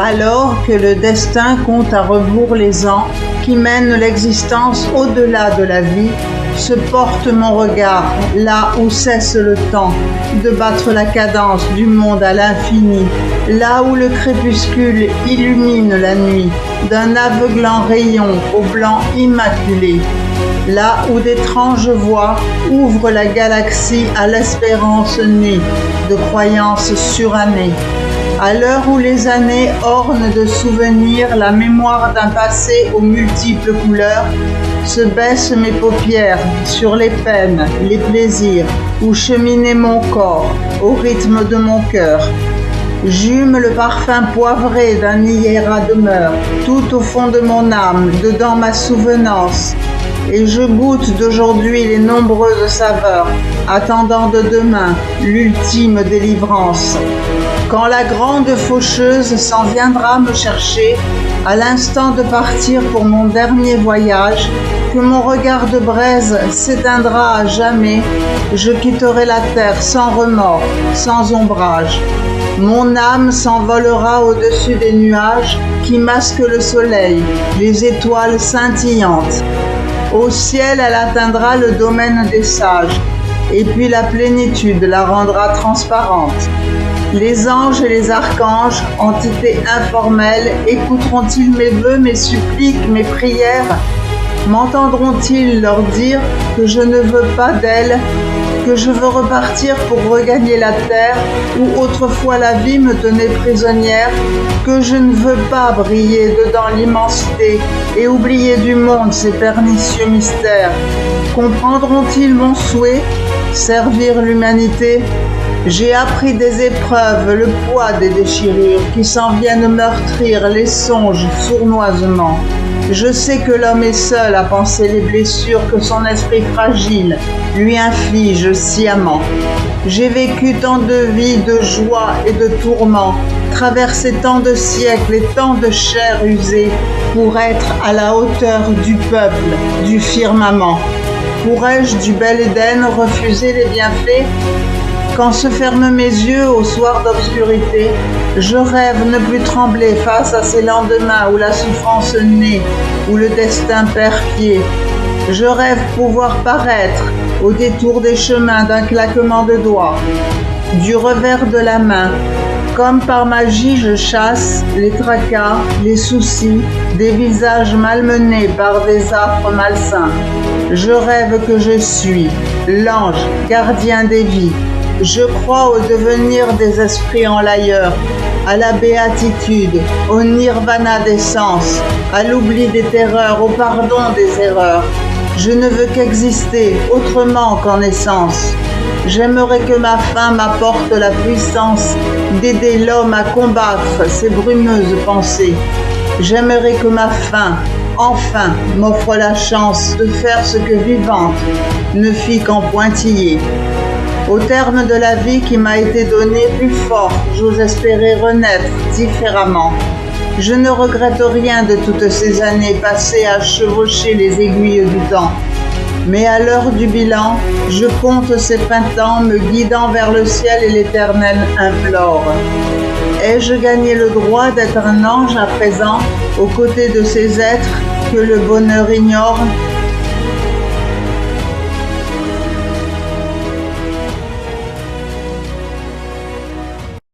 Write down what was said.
Alors que le destin compte à rebours les ans qui mènent l'existence au-delà de la vie, se porte mon regard là où cesse le temps de battre la cadence du monde à l'infini, là où le crépuscule illumine la nuit d'un aveuglant rayon au blanc immaculé, là où d'étranges voix ouvrent la galaxie à l'espérance née de croyances surannées. À l'heure où les années ornent de souvenirs la mémoire d'un passé aux multiples couleurs, se baissent mes paupières sur les peines, les plaisirs, où cheminait mon corps au rythme de mon cœur. J'hume le parfum poivré d'un hier à demeure, tout au fond de mon âme, dedans ma souvenance, et je goûte d'aujourd'hui les nombreuses saveurs, attendant de demain l'ultime délivrance. Quand la grande faucheuse s'en viendra me chercher, à l'instant de partir pour mon dernier voyage, que mon regard de braise s'éteindra à jamais, je quitterai la terre sans remords, sans ombrage. Mon âme s'envolera au-dessus des nuages qui masquent le soleil, les étoiles scintillantes. Au ciel, elle atteindra le domaine des sages, et puis la plénitude la rendra transparente. Les anges et les archanges, entités informelles, écouteront-ils mes vœux, mes suppliques, mes prières? M'entendront-ils leur dire que je ne veux pas d'elles, que je veux repartir pour regagner la terre où autrefois la vie me tenait prisonnière, que je ne veux pas briller dedans l'immensité et oublier du monde ses pernicieux mystères? Comprendront-ils mon souhait, servir l'humanité? J'ai appris des épreuves, le poids des déchirures qui s'en viennent meurtrir les songes sournoisement. Je sais que l'homme est seul à penser les blessures que son esprit fragile lui inflige sciemment. J'ai vécu tant de vies, de joie et de tourments, traversé tant de siècles et tant de chair usée pour être à la hauteur du peuple, du firmament. Pourrais-je du bel Éden refuser les bienfaits? Quand se ferment mes yeux au soir d'obscurité, je rêve ne plus trembler face à ces lendemains où la souffrance naît, où le destin perd pied. Je rêve pouvoir paraître au détour des chemins d'un claquement de doigts, du revers de la main. Comme par magie je chasse les tracas, les soucis, des visages malmenés par des affres malsains. Je rêve que je suis l'ange, gardien des vies. Je crois au devenir des esprits enlayeurs, à la béatitude, au nirvana des sens, à l'oubli des terreurs, au pardon des erreurs. Je ne veux qu'exister autrement qu'en essence. J'aimerais que ma fin m'apporte la puissance d'aider l'homme à combattre ses brumeuses pensées. J'aimerais que ma fin, enfin, m'offre la chance de faire ce que vivante ne fit qu'en pointiller. Au terme de la vie qui m'a été donnée plus forte, j'ose espérer renaître différemment. Je ne regrette rien de toutes ces années passées à chevaucher les aiguilles du temps. Mais à l'heure du bilan, je compte ces printemps me guidant vers le ciel et l'éternel implore. Ai-je gagné le droit d'être un ange à présent, aux côtés de ces êtres que le bonheur ignore?